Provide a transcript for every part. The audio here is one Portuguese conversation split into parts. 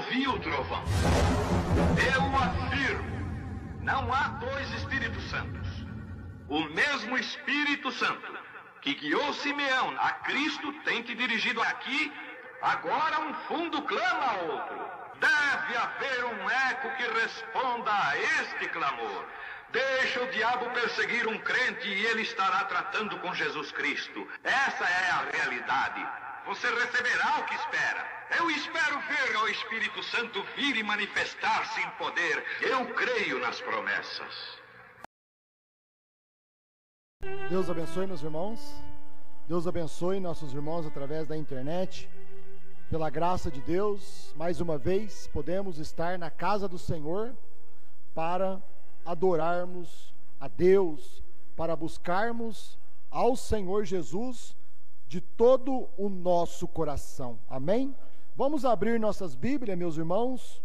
ouvi o trovão. Eu afirmo, não há dois Espíritos Santos. O mesmo Espírito Santo que guiou Simeão a Cristo tem te dirigido aqui. Agora um fundo clama a outro. Deve haver um eco que responda a este clamor. Deixa o diabo perseguir um crente e ele estará tratando com Jesus Cristo. Essa é a realidade. Você receberá o que espera. Eu espero ver o Espírito Santo vir e manifestar-se em poder. Eu creio nas promessas. Deus abençoe, meus irmãos. Deus abençoe nossos irmãos através da internet. Pela graça de Deus, mais uma vez podemos estar na casa do Senhor para adorarmos a Deus, para buscarmos ao Senhor Jesus de todo o nosso coração. Amém? Vamos abrir nossas Bíblias, meus irmãos,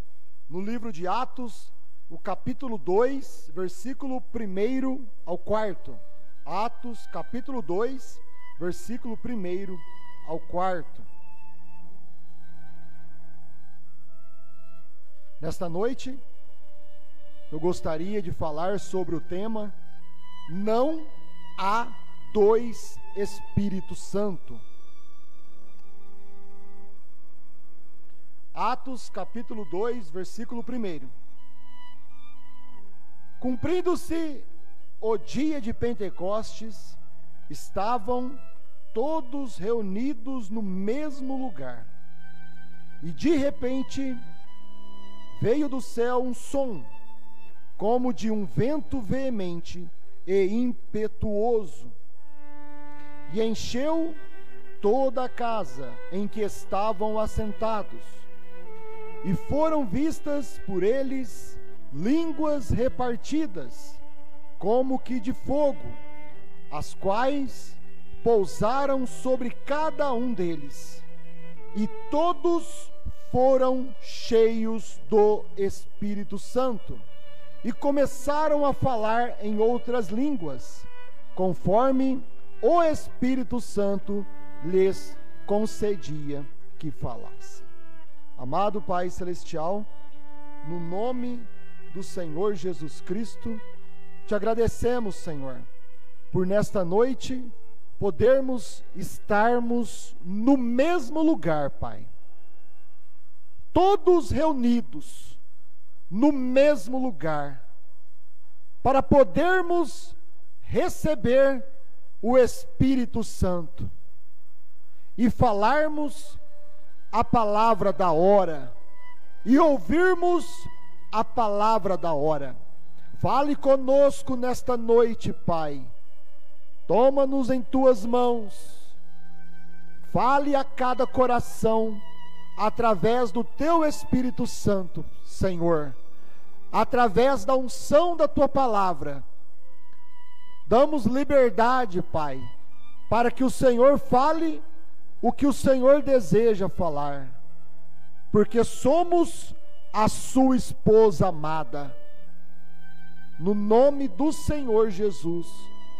no livro de Atos, o capítulo 2, versículo 1 ao 4. Atos, capítulo 2, versículo 1 ao 4. Nesta noite, eu gostaria de falar sobre o tema Não há dois Espíritos Santo. Atos, capítulo 2, versículo 1. Cumprindo-se o dia de Pentecostes, estavam todos reunidos no mesmo lugar. E de repente veio do céu um som, como de um vento veemente e impetuoso, e encheu toda a casa em que estavam assentados. E foram vistas por eles línguas repartidas, como que de fogo, as quais pousaram sobre cada um deles. E todos foram cheios do Espírito Santo, e começaram a falar em outras línguas, conforme o Espírito Santo lhes concedia que falassem. Amado Pai Celestial, no nome do Senhor Jesus Cristo, te agradecemos, Senhor, por nesta noite podermos estarmos no mesmo lugar, Pai. Todos reunidos no mesmo lugar, para podermos receber o Espírito Santo e falarmos a palavra da hora e ouvirmos a palavra da hora. Fale conosco nesta noite, Pai. Toma-nos em tuas mãos. Fale a cada coração através do teu Espírito Santo, Senhor, através da unção da tua palavra. Damos liberdade, Pai, para que o Senhor fale o que o Senhor deseja falar, porque somos a sua esposa amada. No nome do Senhor Jesus.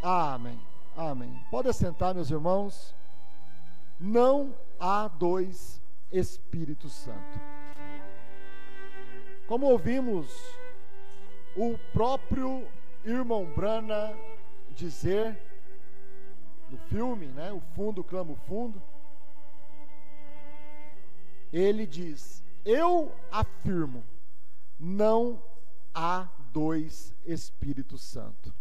Amém. Amém. Pode assentar, meus irmãos. Não há dois Espíritos Santo. Como ouvimos o próprio irmão Brana dizer no filme, né, o fundo clama o fundo, ele diz: eu afirmo, não há dois Espíritos Santo.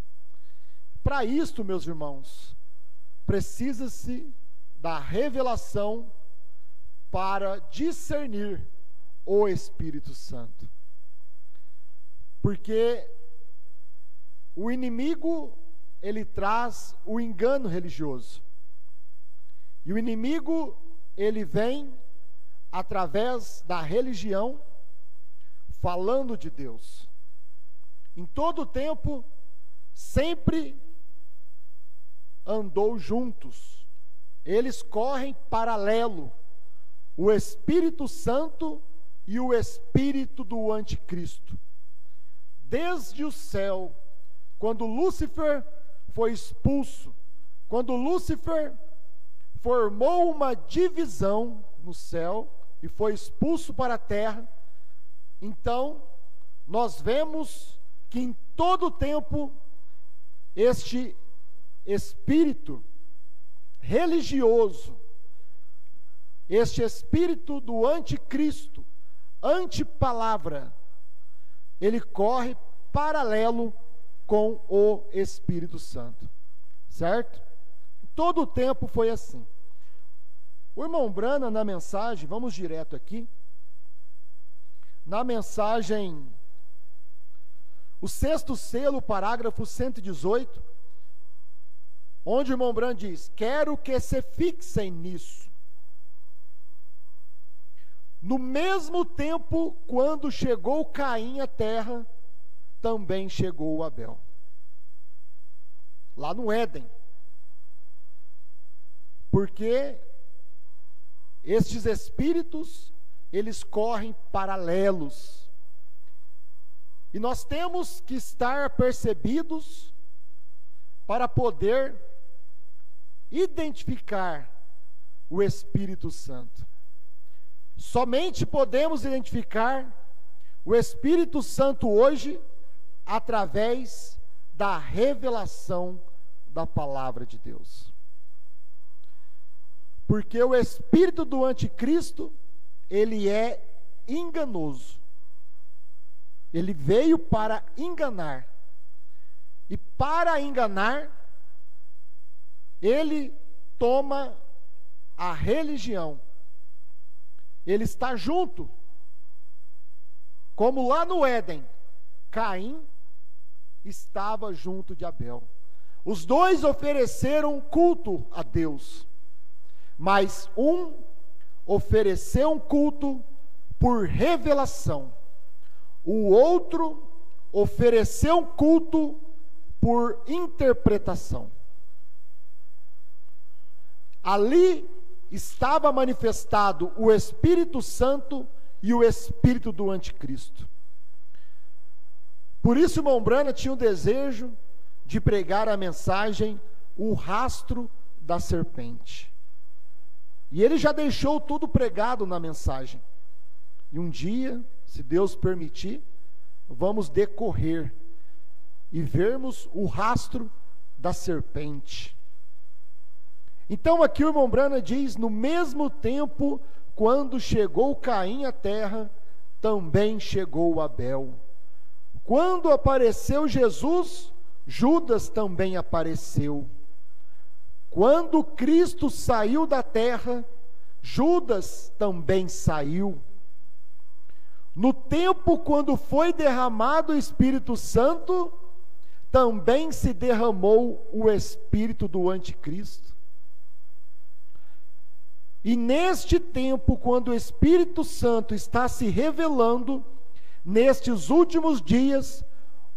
Para isto, meus irmãos, precisa-se da revelação para discernir o Espírito Santo. Porque o inimigo, ele traz o engano religioso. E o inimigo, ele vem através da religião, falando de Deus. Em todo o tempo, sempre andou juntos. Eles correm paralelo. O Espírito Santo e o espírito do anticristo. Desde o céu, quando Lúcifer foi expulso, quando Lúcifer formou uma divisão no céu e foi expulso para a terra, Então, nós vemos que em todo o tempo, este espírito religioso, este espírito do anticristo, antipalavra, ele corre paralelo com o Espírito Santo, certo? Todo o tempo foi assim. O irmão Brana, na mensagem, vamos direto aqui, na mensagem, o 6º selo, parágrafo 118, onde o irmão Brana diz: quero que se fixem nisso. No mesmo tempo, quando chegou Caim à terra, também chegou Abel. Lá no Éden. Porque estes espíritos, eles correm paralelos. E nós temos que estar percebidos para poder identificar o Espírito Santo. Somente podemos identificar o Espírito Santo hoje através da revelação da palavra de Deus. Porque o espírito do anticristo, ele é enganoso. Ele veio para enganar. E para enganar, ele toma a religião. Ele está junto. Como lá no Éden, Caim estava junto de Abel. Os dois ofereceram culto a Deus. Mas um ofereceu um culto por revelação. O outro ofereceu um culto por interpretação. Ali estava manifestado o Espírito Santo e o espírito do anticristo. Por isso, o irmão Brana tinha o desejo de pregar a mensagem, o rastro da serpente. E ele já deixou tudo pregado na mensagem. E um dia, se Deus permitir, vamos decorrer e vermos o rastro da serpente. Então aqui o irmão Brana diz: no mesmo tempo, quando chegou Caim à terra, também chegou Abel. Quando apareceu Jesus, Judas também apareceu. Quando Cristo saiu da terra, Judas também saiu. No tempo quando foi derramado o Espírito Santo, também se derramou o espírito do anticristo. E neste tempo, quando o Espírito Santo está se revelando, nestes últimos dias,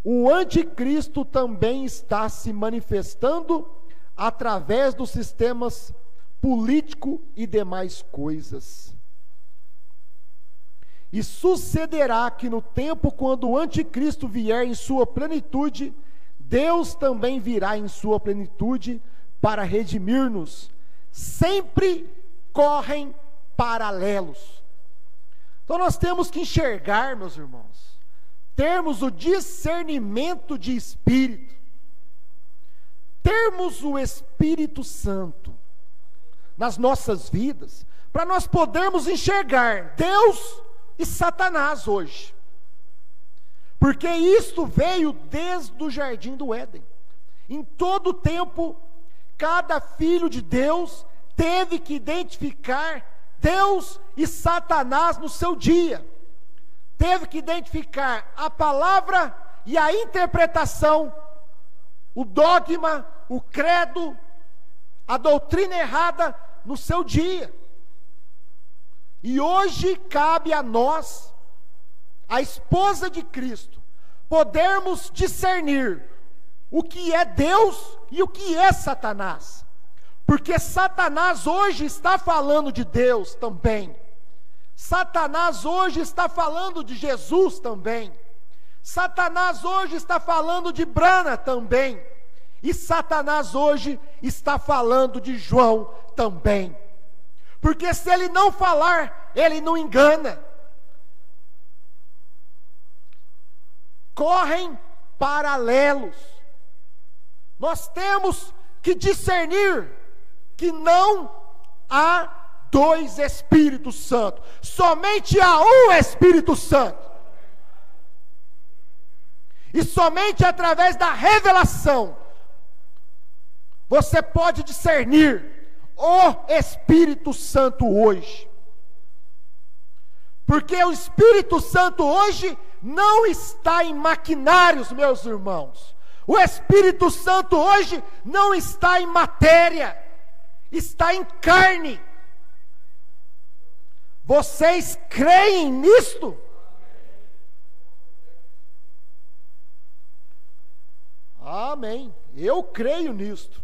o anticristo também está se manifestando através dos sistemas político e demais coisas. E sucederá que no tempo quando o anticristo vier em sua plenitude, Deus também virá em sua plenitude para redimir-nos. Sempre correm paralelos. Então nós temos que enxergar, meus irmãos, termos o discernimento de espírito, termos o Espírito Santo nas nossas vidas, para nós podermos enxergar Deus e Satanás hoje. Porque isto veio desde o jardim do Éden. Em todo o tempo, cada filho de Deus teve que identificar Deus e Satanás no seu dia. Teve que identificar a palavra e a interpretação, o dogma, o credo, a doutrina errada no seu dia. E hoje cabe a nós, a esposa de Cristo, podermos discernir o que é Deus e o que é Satanás. Porque Satanás hoje está falando de Deus também. Satanás hoje está falando de Jesus também. Satanás hoje está falando de Brana também. E Satanás hoje está falando de João também. Porque se ele não falar, ele não engana. correm paralelos. Nós temos que discernir que não há dois Espíritos Santos, somente há um Espírito Santo. E somente através da revelação você pode discernir o Espírito Santo hoje. Porque o Espírito Santo hoje não está em maquinários, meus irmãos. O Espírito Santo hoje não está em matéria, está em carne. Vocês creem nisto? Amém. Eu creio nisto.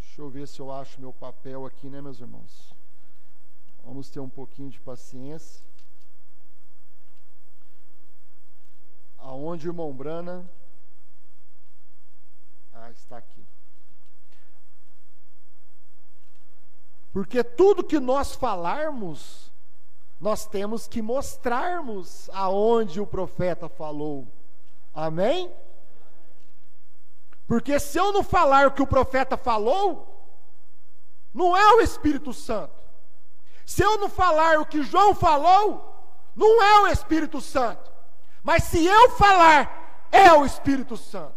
Deixa eu ver se eu acho meu papel aqui, né, meus irmãos? Vamos ter um pouquinho de paciência. Aonde o irmão Brana? Está aqui. Porque tudo que nós falarmos, nós temos que mostrarmos aonde o profeta falou. Amém? Porque se eu não falar o que o profeta falou, não é o Espírito Santo. Se eu não falar o que João falou, não é o Espírito Santo. Mas se eu falar, é o Espírito Santo.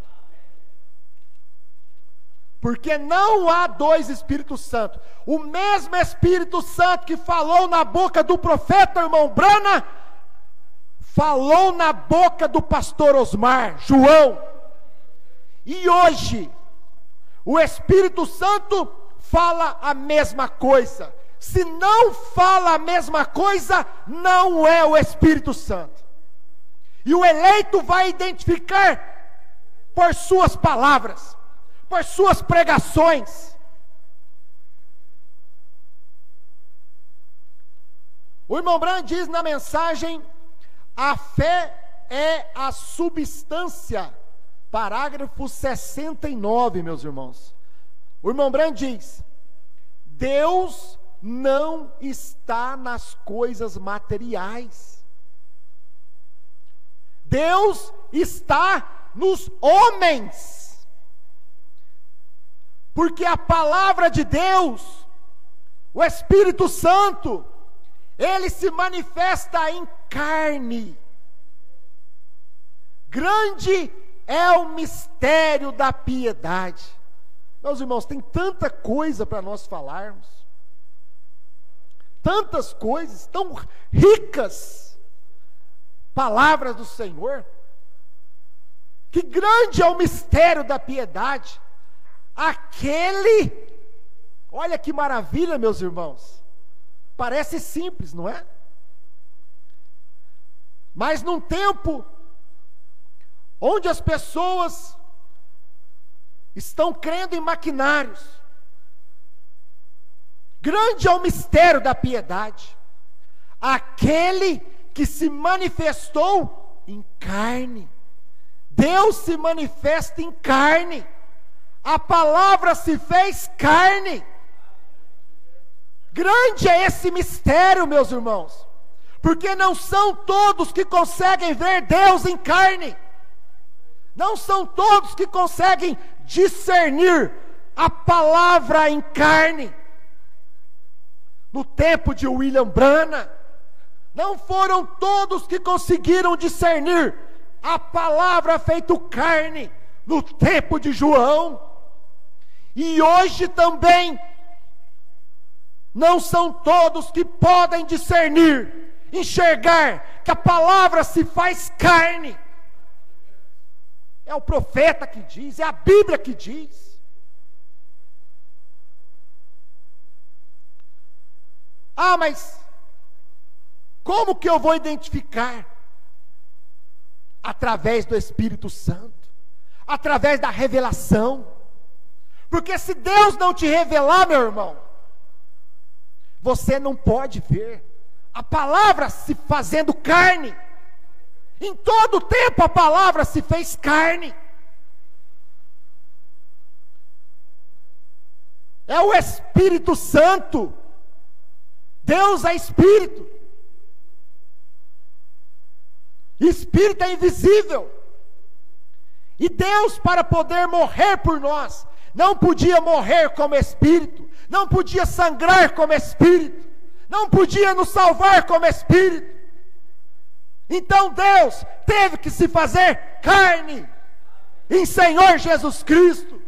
Porque não há dois Espíritos Santos. O mesmo Espírito Santo que falou na boca do profeta, irmão Brana, falou na boca do pastor Osmar, João. E hoje, o Espírito Santo fala a mesma coisa. Se não fala a mesma coisa, não é o Espírito Santo. E o eleito vai identificar por suas palavras, por suas pregações. O irmão Branham diz na mensagem: a fé é a substância. Parágrafo 69, meus irmãos. O irmão Branham diz: Deus não está nas coisas materiais. Deus está nos homens. Porque a palavra de Deus, o Espírito Santo, ele se manifesta em carne. Grande é o mistério da piedade. Meus irmãos, tem tanta coisa para nós falarmos. Tantas coisas, tão ricas, palavras do Senhor. Que grande é o mistério da piedade. Aquele, olha que maravilha, meus irmãos. Parece simples, não é? Mas num tempo onde as pessoas estão crendo em maquinários, grande é o mistério da piedade. Aquele que se manifestou em carne. Deus se manifesta em carne. A palavra se fez carne. Grande é esse mistério, meus irmãos. Porque não são todos que conseguem ver Deus em carne. Não são todos que conseguem discernir a palavra em carne. No tempo de William Branham, não foram todos que conseguiram discernir a palavra feita carne no tempo de João. E hoje também não são todos que podem discernir, enxergar que a palavra se faz carne. É o profeta que diz, é a Bíblia que diz. Ah, mas como que eu vou identificar? Através do Espírito Santo, através da revelação. Porque se Deus não te revelar, meu irmão, você não pode ver a palavra se fazendo carne. Em todo o tempo a palavra se fez carne. é o Espírito Santo. Deus é Espírito. Espírito é invisível. E Deus, para poder morrer por nós, não podia morrer como Espírito, não podia sangrar como Espírito, não podia nos salvar como Espírito. Então Deus teve que se fazer carne em Senhor Jesus Cristo.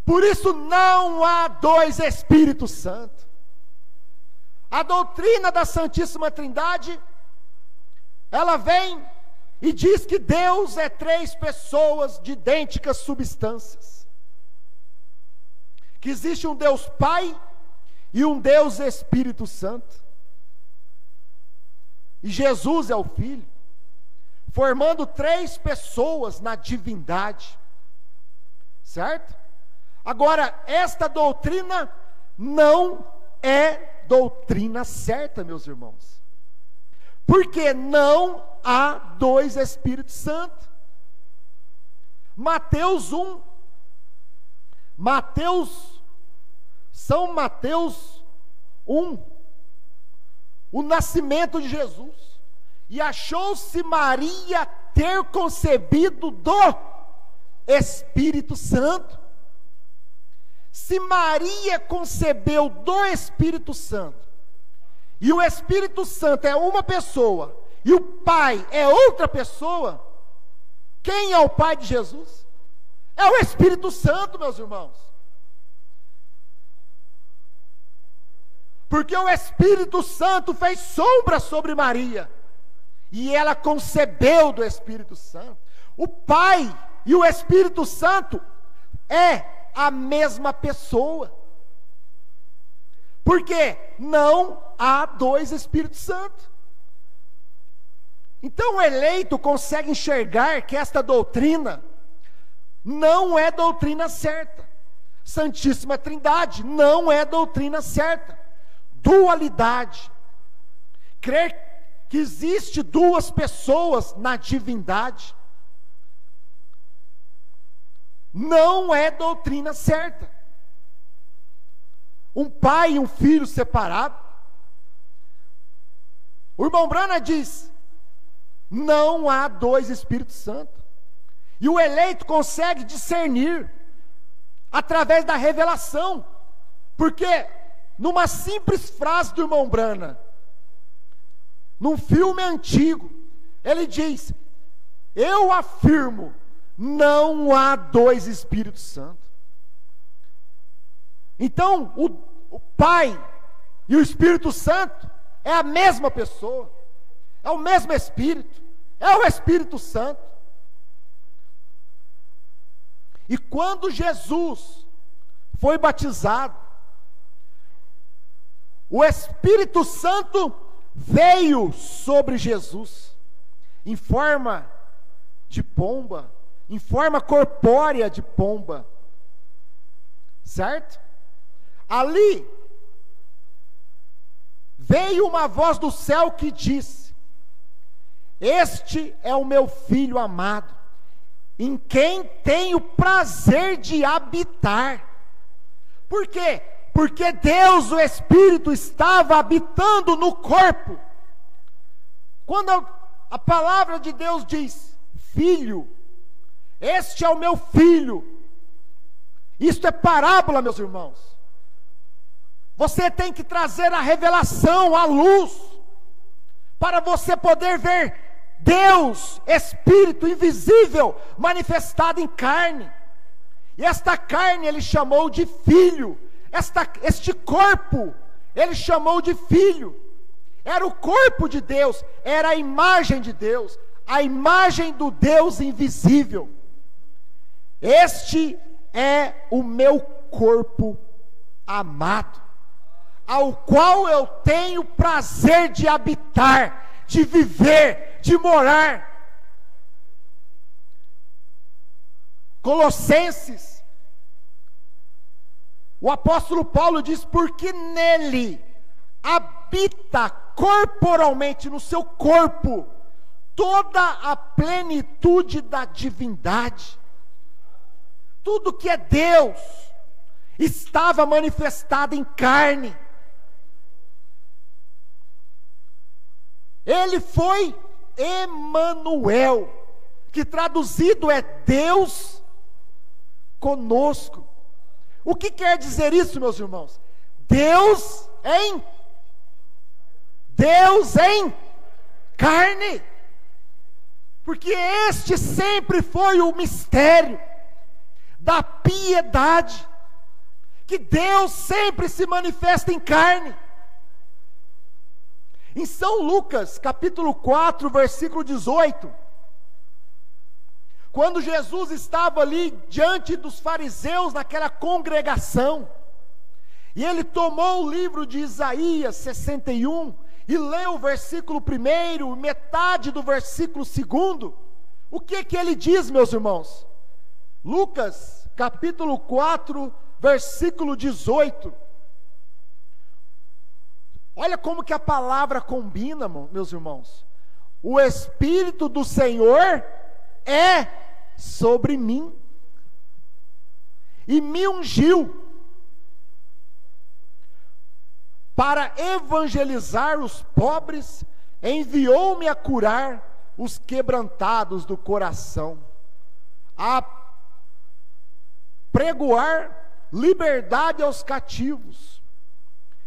Por isso não há dois Espíritos Santos. A doutrina da Santíssima Trindade, ela vem e diz que Deus é três pessoas de idênticas substâncias. Que existe um Deus Pai e um Deus Espírito Santo. E Jesus é o Filho, formando três pessoas na divindade. Certo? Agora, esta doutrina não é doutrina certa, meus irmãos. Porque não há dois Espíritos Santos. Mateus 1, São Mateus 1, o nascimento de Jesus. E achou-se Maria ter concebido do Espírito Santo. Se Maria concebeu do Espírito Santo, e o Espírito Santo é uma pessoa, e o Pai é outra pessoa, quem é o Pai de Jesus? É o Espírito Santo, meus irmãos. Porque o Espírito Santo fez sombra sobre Maria, e ela concebeu do Espírito Santo. O Pai e o Espírito Santo é a mesma pessoa. Porque não há dois Espíritos Santos. Então o eleito consegue enxergar que esta doutrina não é doutrina certa. Santíssima Trindade não é doutrina certa. Dualidade. Crer que existe duas pessoas na divindade não é doutrina certa. Um pai e um filho separados. O irmão Brana diz: não há dois Espíritos Santos. E o eleito consegue discernir através da revelação. Porque numa simples frase do irmão Brana, num filme antigo, ele diz: eu afirmo, não há dois Espíritos Santos. Então, o Pai e o Espírito Santo é a mesma pessoa, é o mesmo Espírito, é o Espírito Santo. E quando Jesus foi batizado, o Espírito Santo veio sobre Jesus, em forma de pomba, em forma corpórea de pomba, certo? Ali, veio uma voz do céu que disse: este é o meu Filho amado, em quem tenho prazer de habitar. Por quê? Porque Deus, o Espírito, estava habitando no corpo. Quando a palavra de Deus diz: Filho, este é o meu Filho. Isto é parábola, meus irmãos. Você tem que trazer a revelação, a luz, para você poder ver Deus, Espírito invisível, manifestado em carne. E esta carne ele chamou de filho. Este corpo ele chamou de filho. Era o corpo de Deus, era a imagem de Deus, a imagem do Deus invisível. Este é o meu corpo amado, ao qual eu tenho prazer de habitar, de viver, de morar. Colossenses, o apóstolo Paulo diz: porque nele habita corporalmente, no seu corpo, toda a plenitude da divindade. tudo que é Deus estava manifestado em carne. Ele foi Emanuel, que traduzido é Deus conosco. O que quer dizer isso, meus irmãos? Deus em carne. Porque este sempre foi o mistério da piedade, que Deus sempre se manifesta em carne. Em São Lucas, capítulo 4, versículo 18, quando Jesus estava ali diante dos fariseus, naquela congregação, e ele tomou o livro de Isaías 61, e leu o versículo 1, metade do versículo 2, o que ele diz, meus irmãos? Lucas, capítulo 4, versículo 18, olha como que a palavra combina, meus irmãos. O Espírito do Senhor é sobre mim, e me ungiu para evangelizar os pobres, enviou-me a curar os quebrantados do coração, a pregoar liberdade aos cativos,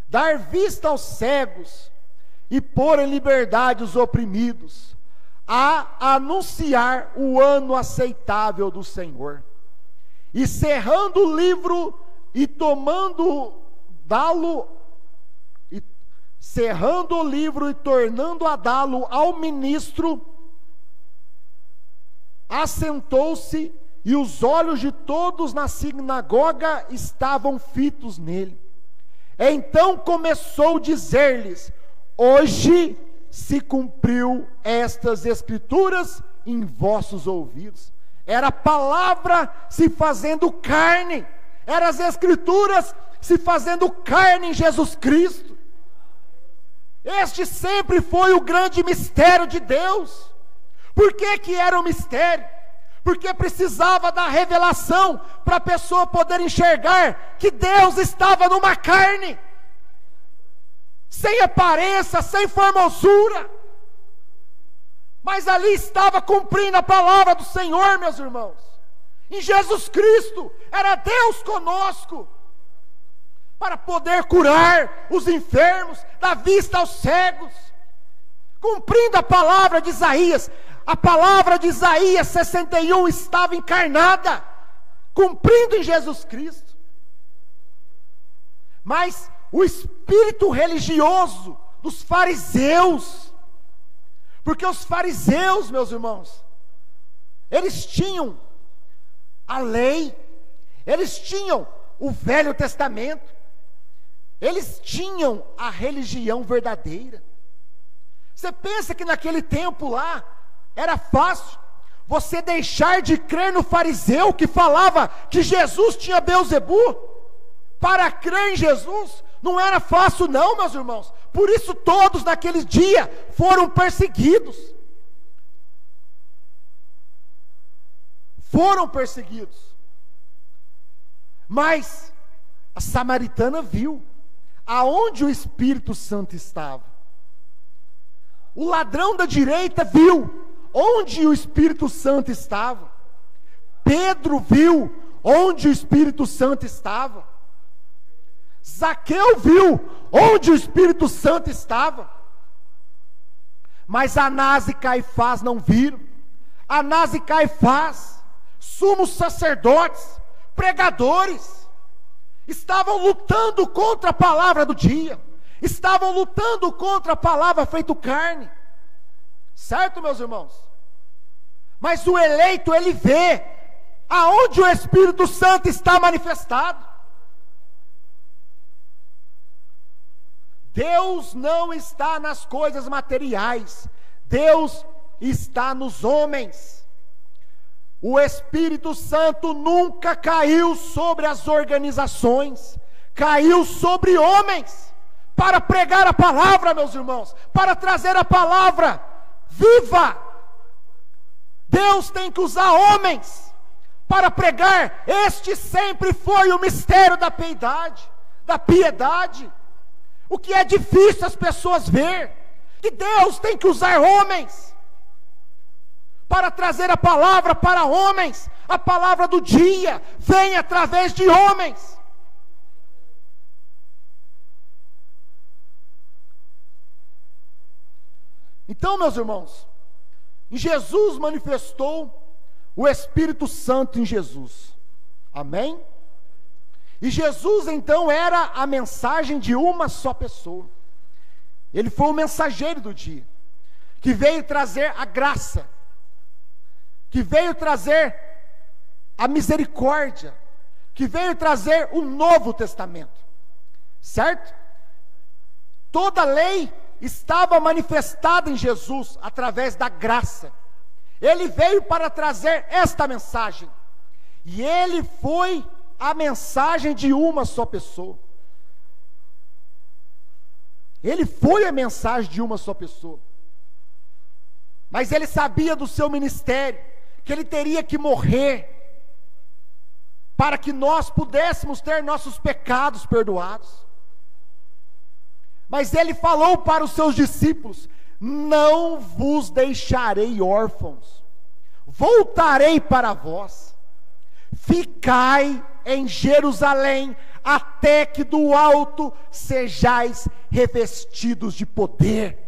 dar vista aos cegos e pôr em liberdade os oprimidos, a anunciar o ano aceitável do Senhor. E cerrando o livro e cerrando o livro e tornando a dá-lo ao ministro, assentou-se, e os olhos de todos na sinagoga estavam fitos nele. Então começou a dizer-lhes: hoje se cumpriu estas escrituras em vossos ouvidos. Era a palavra se fazendo carne, eram as escrituras se fazendo carne em Jesus Cristo. Este sempre foi o grande mistério de Deus. Por que era um mistério? Porque precisava da revelação para a pessoa poder enxergar que Deus estava numa carne, sem aparência, sem formosura, mas ali estava cumprindo a palavra do Senhor, meus irmãos. Em Jesus Cristo era Deus conosco, para poder curar os enfermos, dar vista aos cegos, cumprindo a palavra de Isaías. A palavra de Isaías 61 estava encarnada, cumprindo em Jesus Cristo. Mas o espírito religioso dos fariseus, porque os fariseus, meus irmãos, eles tinham a lei, eles tinham o Velho Testamento, eles tinham a religião verdadeira. Você pensa que naquele tempo lá era fácil você deixar de crer no fariseu que falava que Jesus tinha Beelzebu para crer em Jesus? Não era fácil não, meus irmãos. Por isso todos naquele dia foram perseguidos. Foram perseguidos. Mas a samaritana viu aonde o Espírito Santo estava. O ladrão da direita viu onde o Espírito Santo estava. Pedro viu onde o Espírito Santo estava. Zaqueu viu onde o Espírito Santo estava. Mas Anás e Caifás não viram. Anás e Caifás, sumos sacerdotes, pregadores, estavam lutando contra a palavra do dia, estavam lutando contra a palavra feito carne, certo, meus irmãos? Mas o eleito, ele vê aonde o Espírito Santo está manifestado. Deus não está nas coisas materiais, Deus está nos homens. O Espírito Santo nunca caiu sobre as organizações, caiu sobre homens, para pregar a palavra, meus irmãos, para trazer a palavra viva. Deus tem que usar homens para pregar. Este sempre foi o mistério da piedade, o que é difícil as pessoas ver, que Deus tem que usar homens para trazer a palavra para homens. A palavra do dia vem através de homens. Então, meus irmãos, Jesus manifestou o Espírito Santo em Jesus, amém? E Jesus então era a mensagem de uma só pessoa. Ele foi o mensageiro do dia, que veio trazer a graça, que veio trazer a misericórdia, que veio trazer o Novo Testamento, certo? Toda a lei estava manifestada em Jesus através da graça. Ele veio para trazer esta mensagem, e ele foi a mensagem de uma só pessoa. Ele foi a mensagem de uma só pessoa, mas ele sabia do seu ministério, que ele teria que morrer, para que nós pudéssemos ter nossos pecados perdoados. Mas ele falou para os seus discípulos: não vos deixarei órfãos, voltarei para vós, ficai em Jerusalém, até que do alto sejais revestidos de poder,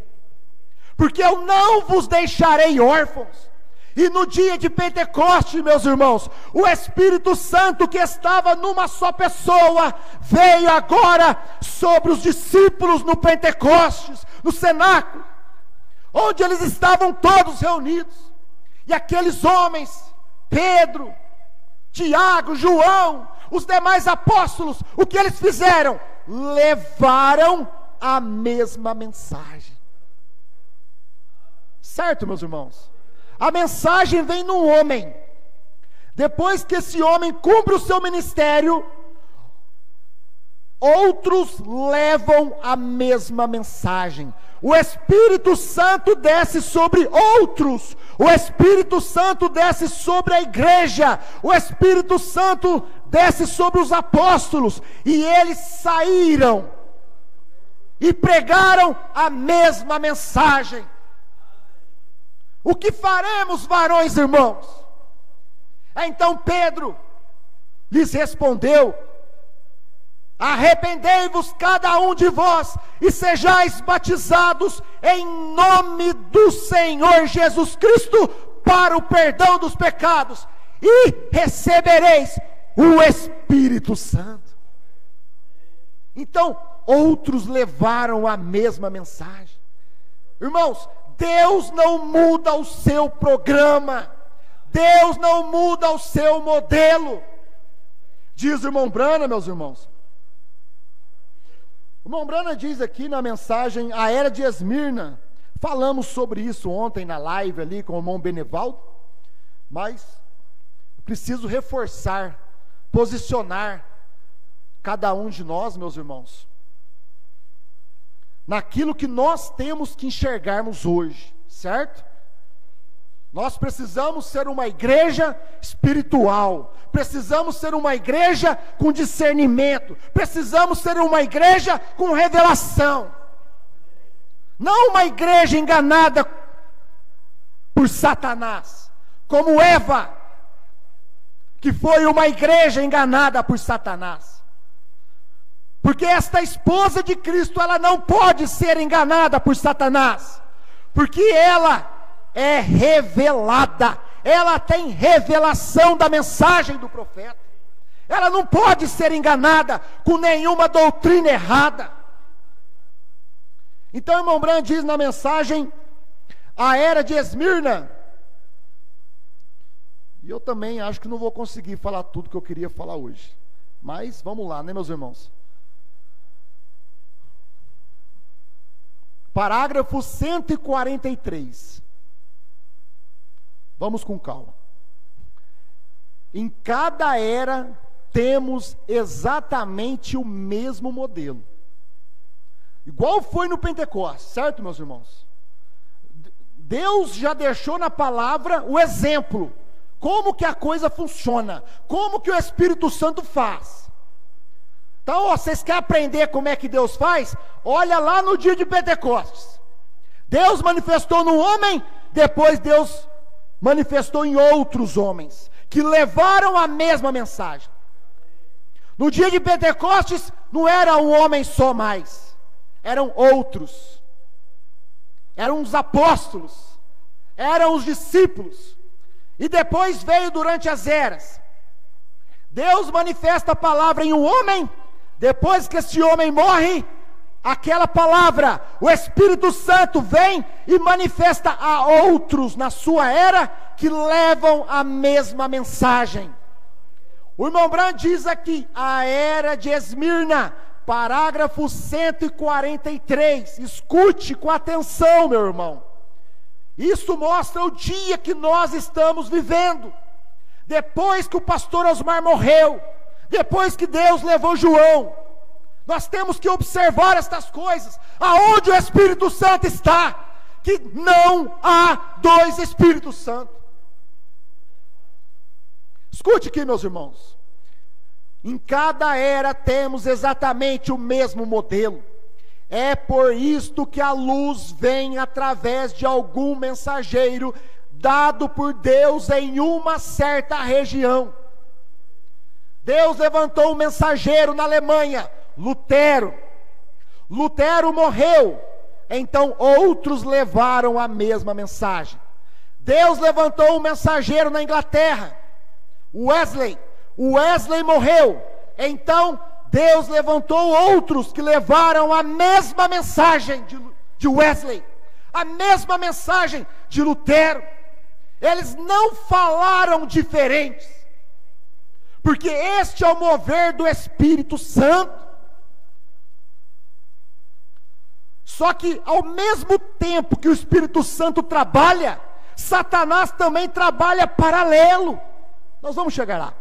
porque eu não vos deixarei órfãos. E no dia de Pentecostes, meus irmãos, o Espírito Santo, que estava numa só pessoa, veio agora sobre os discípulos no Pentecostes, no cenáculo, onde eles estavam todos reunidos. E aqueles homens, Pedro, Tiago, João, os demais apóstolos, o que eles fizeram? Levaram a mesma mensagem. Certo, meus irmãos? A mensagem vem num homem. Depois que esse homem cumpre o seu ministério, outros levam a mesma mensagem. O Espírito Santo desce sobre outros. O Espírito Santo desce sobre a igreja. O Espírito Santo desce sobre os apóstolos. E eles saíram e pregaram a mesma mensagem. O que faremos, varões irmãos? Então Pedro lhes respondeu: arrependei-vos cada um de vós, e sejais batizados em nome do Senhor Jesus Cristo, para o perdão dos pecados, e recebereis o Espírito Santo. Então, outros levaram a mesma mensagem. Irmãos, Deus não muda o seu programa, Deus não muda o seu modelo. Diz o irmão Branham, meus irmãos. O irmão Branham diz aqui na mensagem A Era de Esmirna. Falamos sobre isso ontem na live ali com o irmão Benevaldo, mas preciso reforçar, posicionar cada um de nós, meus irmãos, naquilo que nós temos que enxergarmos hoje, certo? Nós precisamos ser uma igreja espiritual, precisamos ser uma igreja com discernimento, precisamos ser uma igreja com revelação, não uma igreja enganada por Satanás, como Eva, que foi uma igreja enganada por Satanás. Porque esta esposa de Cristo, ela não pode ser enganada por Satanás, porque ela é revelada, ela tem revelação da mensagem do profeta, ela não pode ser enganada com nenhuma doutrina errada. Então o irmão Branham diz na mensagem A Era de Esmirna, e eu também acho que não vou conseguir falar tudo que eu queria falar hoje, mas vamos lá, né, meus irmãos? Parágrafo 143. Vamos com calma. Em cada era temos exatamente o mesmo modelo, igual foi no Pentecostes, certo, meus irmãos? Deus já deixou na palavra o exemplo como que a coisa funciona, como que o Espírito Santo faz. Então, vocês querem aprender como é que Deus faz? Olha lá no dia de Pentecostes. Deus manifestou no homem, depois Deus manifestou em outros homens, que levaram a mesma mensagem. No dia de Pentecostes, não era um homem só mais, eram outros, eram os apóstolos, eram os discípulos, e depois veio durante as eras. Deus manifesta a palavra em um homem, depois que esse homem morre, aquela palavra, o Espírito Santo vem e manifesta a outros na sua era, que levam a mesma mensagem. O irmão Branham diz aqui, a era de Esmirna, parágrafo 143, escute com atenção, meu irmão. Isso mostra o dia que nós estamos vivendo. Depois que o pastor Osmar morreu, depois que Deus levou João, nós temos que observar estas coisas. Aonde o Espírito Santo está, que não há dois Espíritos Santos. Escute aqui, meus irmãos. Em cada era temos exatamente o mesmo modelo. É por isto que a luz vem através de algum mensageiro dado por Deus em uma certa região. Deus levantou um mensageiro na Alemanha, Lutero. Lutero morreu, então outros levaram a mesma mensagem. Deus levantou um mensageiro na Inglaterra, Wesley. Wesley morreu, então Deus levantou outros que levaram a mesma mensagem de Wesley, a mesma mensagem de Lutero. Eles não falaram diferentes, porque este é o mover do Espírito Santo. Só que ao mesmo tempo que o Espírito Santo trabalha, Satanás também trabalha paralelo. Nós vamos chegar lá,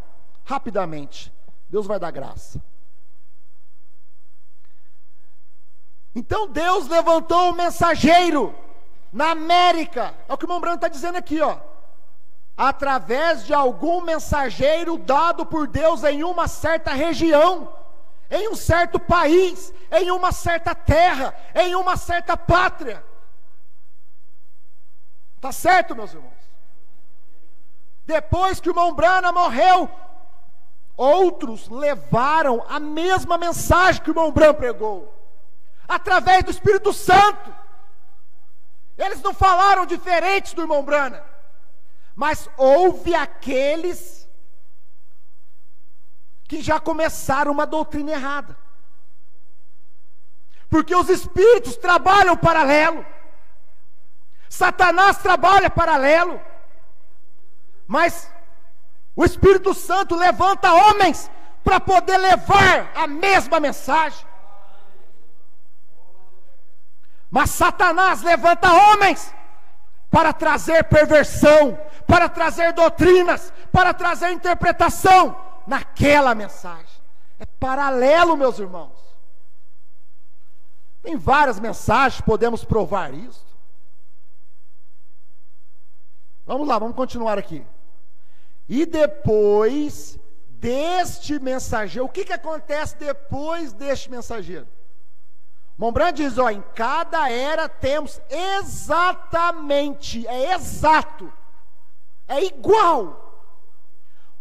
rapidamente. Deus vai dar graça. Então Deus levantou um mensageiro na América. É o que o irmão Branham está dizendo aqui, ó. Através de algum mensageiro dado por Deus em uma certa região, em um certo país, em uma certa terra, em uma certa pátria. Está certo, meus irmãos? Depois que o irmão Branham morreu, outros levaram a mesma mensagem que o irmão Branham pregou, através do Espírito Santo. Eles não falaram diferentes do irmão Branham, mas houve aqueles que já começaram uma doutrina errada, porque os espíritos trabalham paralelo, Satanás trabalha paralelo, mas o Espírito Santo levanta homens para poder levar a mesma mensagem. Mas Satanás levanta homens para trazer perversão, para trazer doutrinas, para trazer interpretação naquela mensagem. É paralelo, meus irmãos. Tem várias mensagens, podemos provar isso. Vamos lá, vamos continuar aqui. E depois deste mensageiro, o que acontece depois deste mensageiro? Mombrand diz, ó, em cada era temos exatamente, é exato, é igual,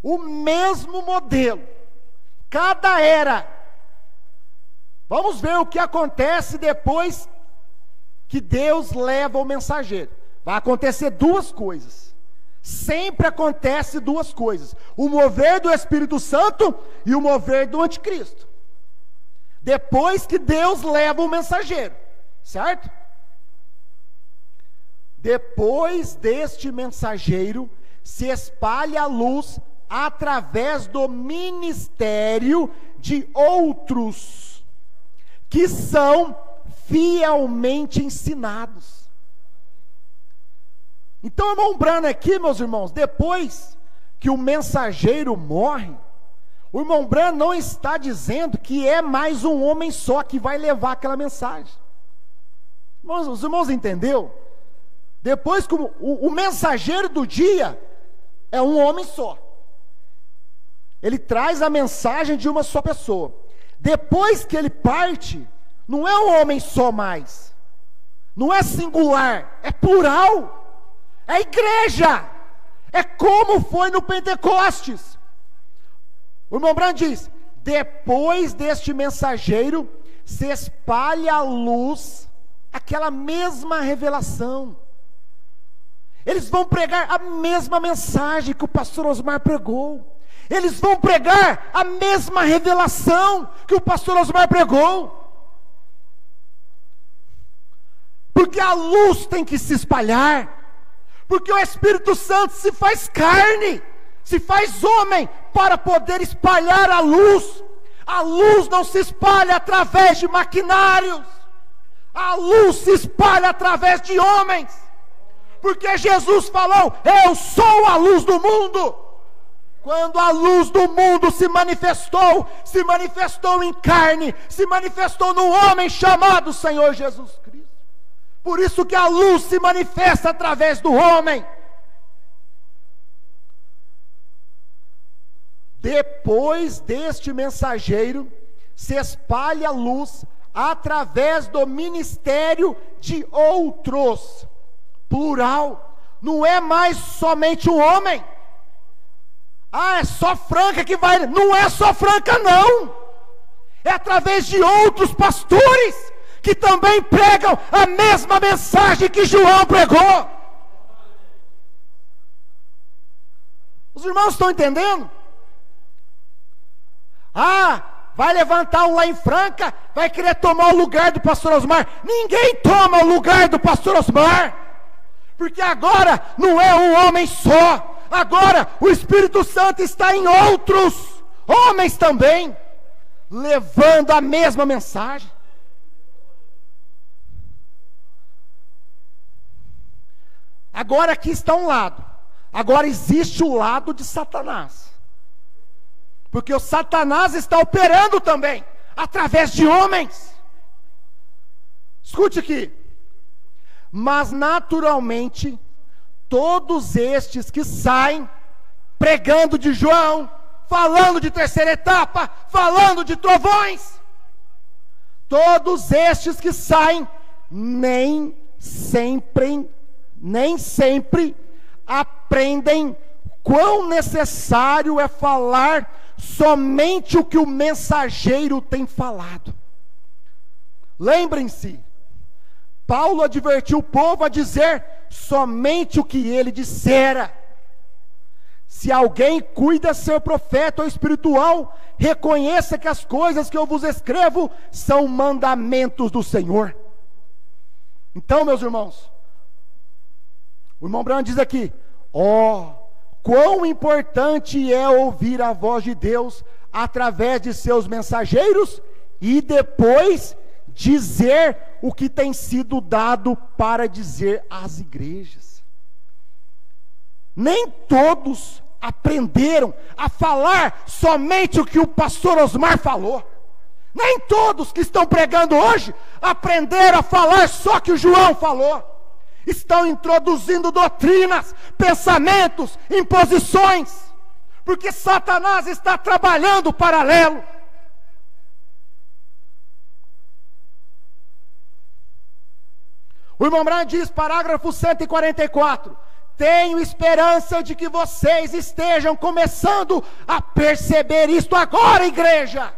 o mesmo modelo, cada era. Vamos ver o que acontece depois que Deus leva o mensageiro. Vai acontecer duas coisas, sempre acontece duas coisas, o mover do Espírito Santo e o mover do anticristo. Depois que Deus leva o mensageiro, certo? Depois deste mensageiro, se espalha a luz através do ministério de outros, que são fielmente ensinados. Então, irmão Branham aqui, meus irmãos, depois que o mensageiro morre, o irmão Branham não está dizendo que é mais um homem só que vai levar aquela mensagem. Os irmãos entenderam? Depois que o mensageiro do dia é um homem só. Ele traz a mensagem de uma só pessoa. Depois que ele parte, não é um homem só mais. Não é singular, é plural. É igreja. É como foi no Pentecostes. O irmão Branham diz: depois deste mensageiro se espalha a luz, aquela mesma revelação. Eles vão pregar a mesma mensagem que o pastor Osmar pregou. Eles vão pregar a mesma revelação que o pastor Osmar pregou. Porque a luz tem que se espalhar. Porque o Espírito Santo se faz carne, se faz homem, para poder espalhar a luz. A luz não se espalha através de maquinários. A luz se espalha através de homens. Porque Jesus falou: eu sou a luz do mundo. Quando a luz do mundo se manifestou em carne, se manifestou no homem chamado Senhor Jesus Cristo. Por isso que a luz se manifesta através do homem. Depois deste mensageiro, se espalha a luz através do ministério de outros. Plural. Não é mais somente um homem. É só Franca que vai. Não é só Franca, não. É através de outros pastores que também pregam a mesma mensagem que João pregou. Os irmãos estão entendendo? Vai levantar um lá em Franca, vai querer tomar o lugar do pastor Osmar. Ninguém toma o lugar do pastor Osmar, porque agora não é um homem só. Agora o Espírito Santo está em outros homens também, levando a mesma mensagem. Agora aqui está um lado. Agora existe o lado de Satanás. Porque o Satanás está operando também, através de homens. Escute aqui. Mas naturalmente, todos estes que saem, pregando de João, falando de terceira etapa, falando de trovões, todos estes que saem, nem sempre aprendem quão necessário é falar somente o que o mensageiro tem falado. Lembrem-se, Paulo advertiu o povo a dizer somente o que ele dissera. Se alguém cuida ser profeta ou espiritual, reconheça que as coisas que eu vos escrevo são mandamentos do Senhor. Então, meus irmãos, o irmão Branham diz aqui: quão importante é ouvir a voz de Deus através de seus mensageiros e depois dizer o que tem sido dado para dizer às igrejas. Nem todos aprenderam a falar somente o que o pastor Osmar falou. Nem todos que estão pregando hoje aprenderam a falar só o que o João falou. Estão introduzindo doutrinas, pensamentos, imposições, porque Satanás está trabalhando paralelo. O irmão Branham diz, parágrafo 144, tenho esperança de que vocês estejam começando a perceber isto agora, igreja.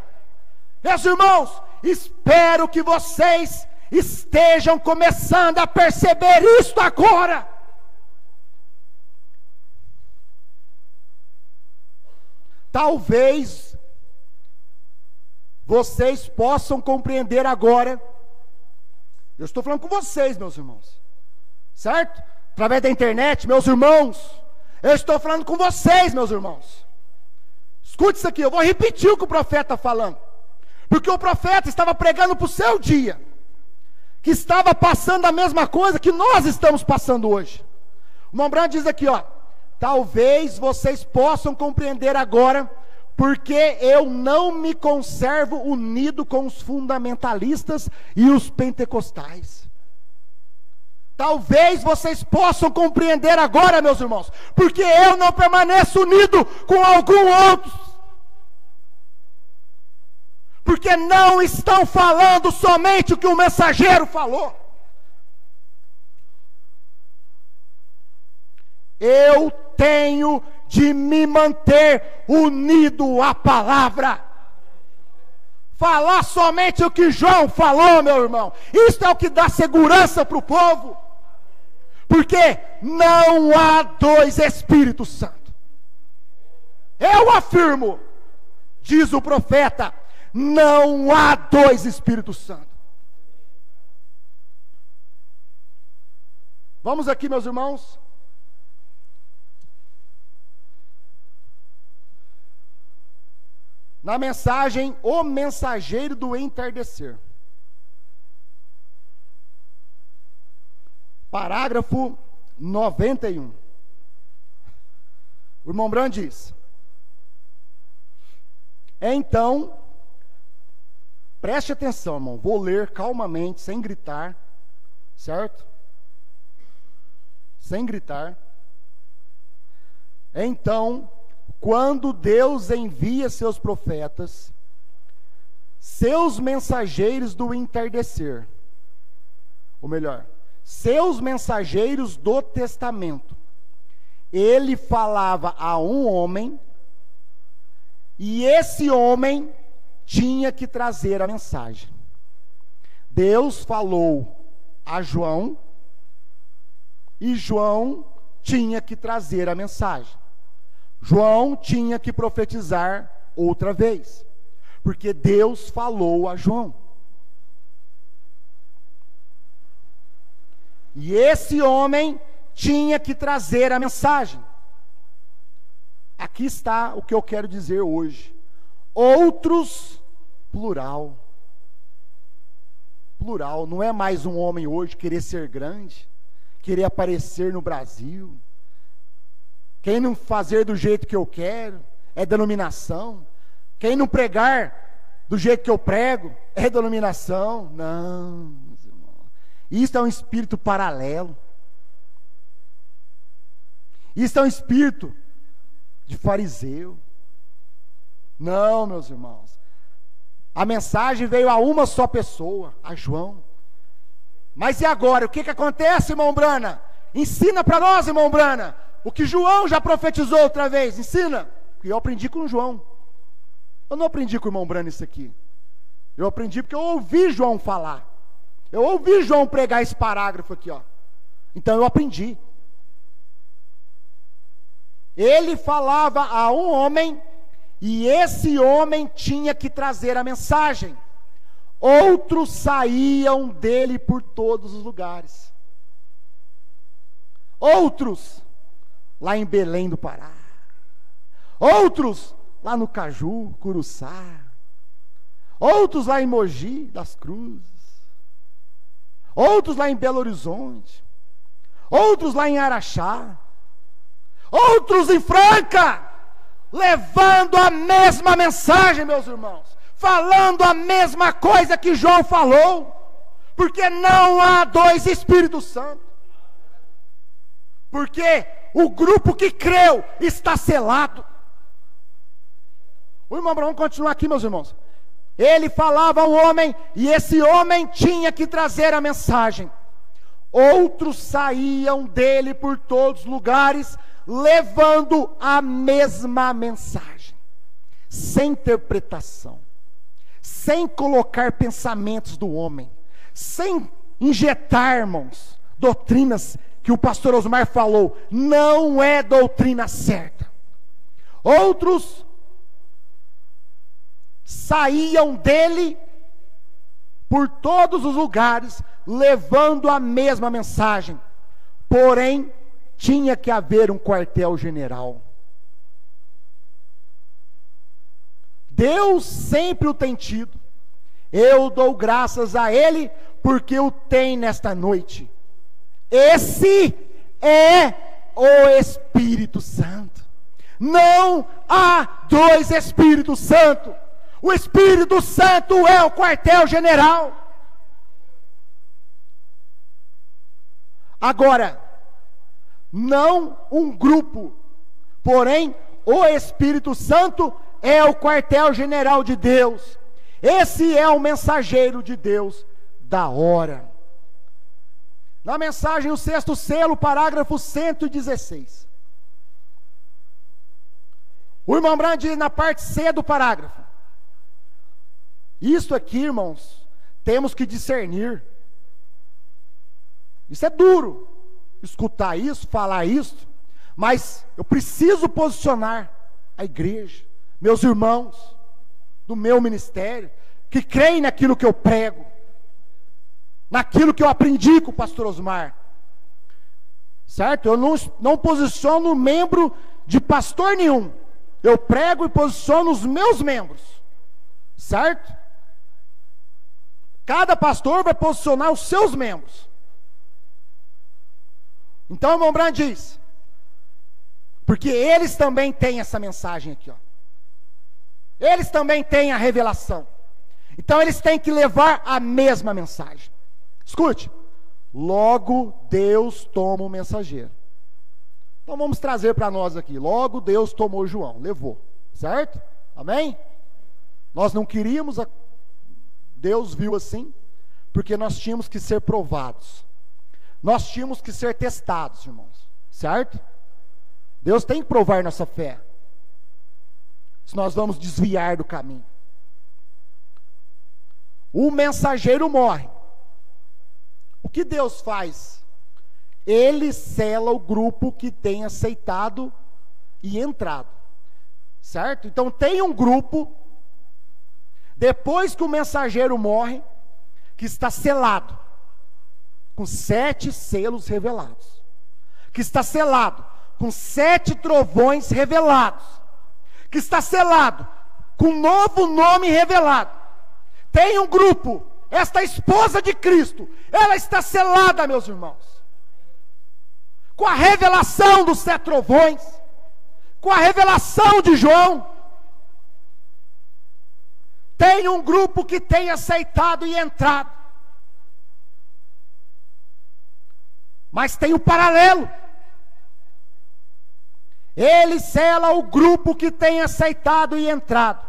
Meus irmãos, espero que vocês estejam começando a perceber isto agora. Talvez vocês possam compreender agora. Eu estou falando com vocês, meus irmãos, certo? Através da internet, meus irmãos, eu estou falando com vocês, meus irmãos. Escute isso aqui, eu vou repetir o que o profeta está falando, porque o profeta estava pregando para o seu dia, que estava passando a mesma coisa que nós estamos passando hoje. O irmão Branham diz aqui, talvez vocês possam compreender agora, porque eu não me conservo unido com os fundamentalistas e os pentecostais. Talvez vocês possam compreender agora, meus irmãos, porque eu não permaneço unido com algum outro. Porque não estão falando somente o que o mensageiro falou. Eu tenho de me manter unido à palavra. Falar somente o que João falou, meu irmão. Isso é o que dá segurança para o povo. Porque não há dois Espíritos Santos. Eu afirmo, diz o profeta, não há dois Espíritos Santos. Vamos aqui, meus irmãos. Na mensagem, o mensageiro do entardecer. Parágrafo 91. O irmão Brand diz: então, preste atenção, irmão, vou ler calmamente, sem gritar, certo? Sem gritar. Então, quando Deus envia seus profetas, seus mensageiros do entardecer, ou melhor, seus mensageiros do testamento, ele falava a um homem, e esse homem tinha que trazer a mensagem. Deus falou a João, e João tinha que trazer a mensagem. João tinha que profetizar outra vez, porque Deus falou a João. E esse homem tinha que trazer a mensagem. Aqui está o que eu quero dizer hoje. Outros, plural. Plural, não é mais um homem hoje querer ser grande, querer aparecer no Brasil. Quem não fazer do jeito que eu quero, é denominação. Quem não pregar do jeito que eu prego, é denominação. Não, meus irmãos. Isso é um espírito paralelo. Isso é um espírito de fariseu. Não, meus irmãos. A mensagem veio a uma só pessoa, a João. Mas e agora? O que acontece, irmão Brana? Ensina para nós, irmão Brana. O que João já profetizou outra vez, ensina. Porque eu aprendi com João. Eu não aprendi com o irmão Brana isso aqui. Eu aprendi porque eu ouvi João falar. Eu ouvi João pregar esse parágrafo aqui, ó. Então eu aprendi. Ele falava a um homem, e esse homem tinha que trazer a mensagem. Outros saíam dele por todos os lugares. Outros lá em Belém do Pará. Outros lá no Caju, Curuçá. Outros lá em Mogi das Cruzes. Outros lá em Belo Horizonte. Outros lá em Araxá. Outros em Franca. Levando a mesma mensagem, meus irmãos. Falando a mesma coisa que João falou. Porque não há dois Espíritos Santos. Porque o grupo que creu está selado. O irmão, vamos continuar aqui, meus irmãos. Ele falava ao homem, e esse homem tinha que trazer a mensagem. Outros saíam dele por todos os lugares, levando a mesma mensagem, sem interpretação, sem colocar pensamentos do homem, sem injetar, irmãos, doutrinas que o pastor Osmar falou, não é doutrina certa. Outros saíam dele por todos os lugares, levando a mesma mensagem. Porém, tinha que haver um quartel-general. Deus sempre o tem tido. Eu dou graças a Ele, porque o tem nesta noite. Esse é o Espírito Santo. Não há dois Espíritos Santos. O Espírito Santo é o quartel-general. Agora, não um grupo, porém o Espírito Santo é o quartel-general de Deus. Esse é o mensageiro de Deus da hora. Na mensagem, o 6º selo, parágrafo 116. O irmão Branham diz na parte C do parágrafo: isso aqui, irmãos, temos que discernir. Isso é duro, escutar isso, falar isso, mas eu preciso posicionar a igreja, meus irmãos, do meu ministério, que creem naquilo que eu prego, naquilo que eu aprendi com o pastor Osmar, certo? Eu não posiciono membro de pastor nenhum, eu prego e posiciono os meus membros, certo? Cada pastor vai posicionar os seus membros. Então o irmão Branham diz, porque eles também têm essa mensagem aqui, ó. Eles também têm a revelação. Então eles têm que levar a mesma mensagem. Escute, logo Deus toma o mensageiro. Então vamos trazer para nós aqui, logo Deus tomou João, levou, certo? Amém? Nós não queríamos, Deus viu assim, porque nós tínhamos que ser provados. Nós tínhamos que ser testados, irmãos, certo? Deus tem que provar nossa fé, se nós vamos desviar do caminho. O mensageiro morre. O que Deus faz? Ele sela o grupo que tem aceitado e entrado, certo? Então tem um grupo, depois que o mensageiro morre, que está selado, com 7 selos revelados, que está selado com 7 trovões revelados, que está selado com um novo nome revelado. Tem um grupo, esta esposa de Cristo, ela está selada, meus irmãos, com a revelação dos 7 trovões, com a revelação de João. Tem um grupo que tem aceitado e entrado, mas tem o paralelo. Ele sela o grupo que tem aceitado e entrado,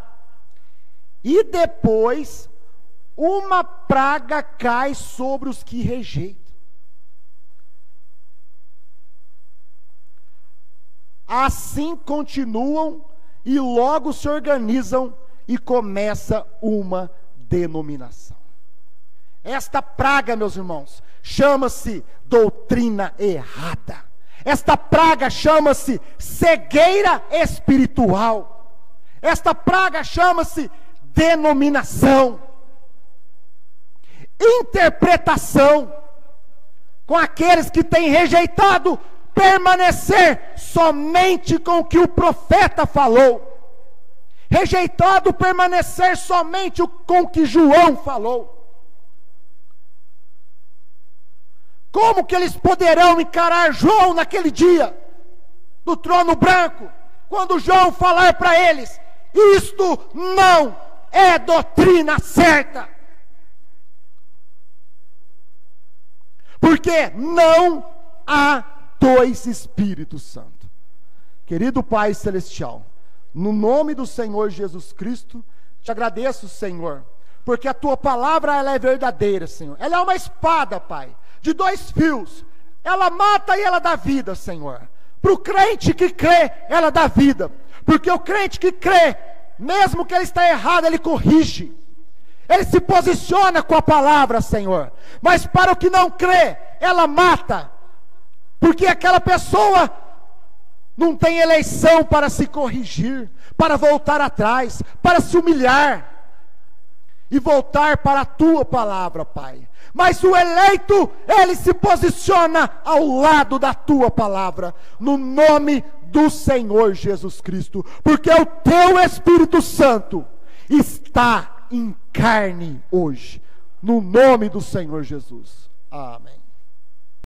e depois uma praga cai sobre os que rejeitam. Assim continuam e logo se organizam e começa uma denominação. Esta praga, meus irmãos, chama-se doutrina errada. Esta praga chama-se cegueira espiritual. Esta praga chama-se denominação, interpretação, com aqueles que têm rejeitado permanecer somente com o que o profeta falou, rejeitado permanecer somente com o que João falou. Como que eles poderão encarar João naquele dia, do trono branco, quando João falar para eles: isto não é doutrina certa? Porque não há 2 Espíritos Santos. Querido Pai Celestial, no nome do Senhor Jesus Cristo, te agradeço, Senhor, porque a tua palavra ela é verdadeira, Senhor. Ela é uma espada, Pai, de 2 fios. Ela mata e ela dá vida, Senhor. Para o crente que crê, ela dá vida. Porque o crente que crê, mesmo que ele está errado, ele corrige. Ele se posiciona com a palavra, Senhor. Mas para o que não crê, ela mata. Porque aquela pessoa não tem eleição para se corrigir, para voltar atrás, para se humilhar e voltar para a tua palavra, Pai. Mas o eleito, ele se posiciona ao lado da tua palavra, no nome do Senhor Jesus Cristo, porque o teu Espírito Santo está em carne hoje, no nome do Senhor Jesus. Amém.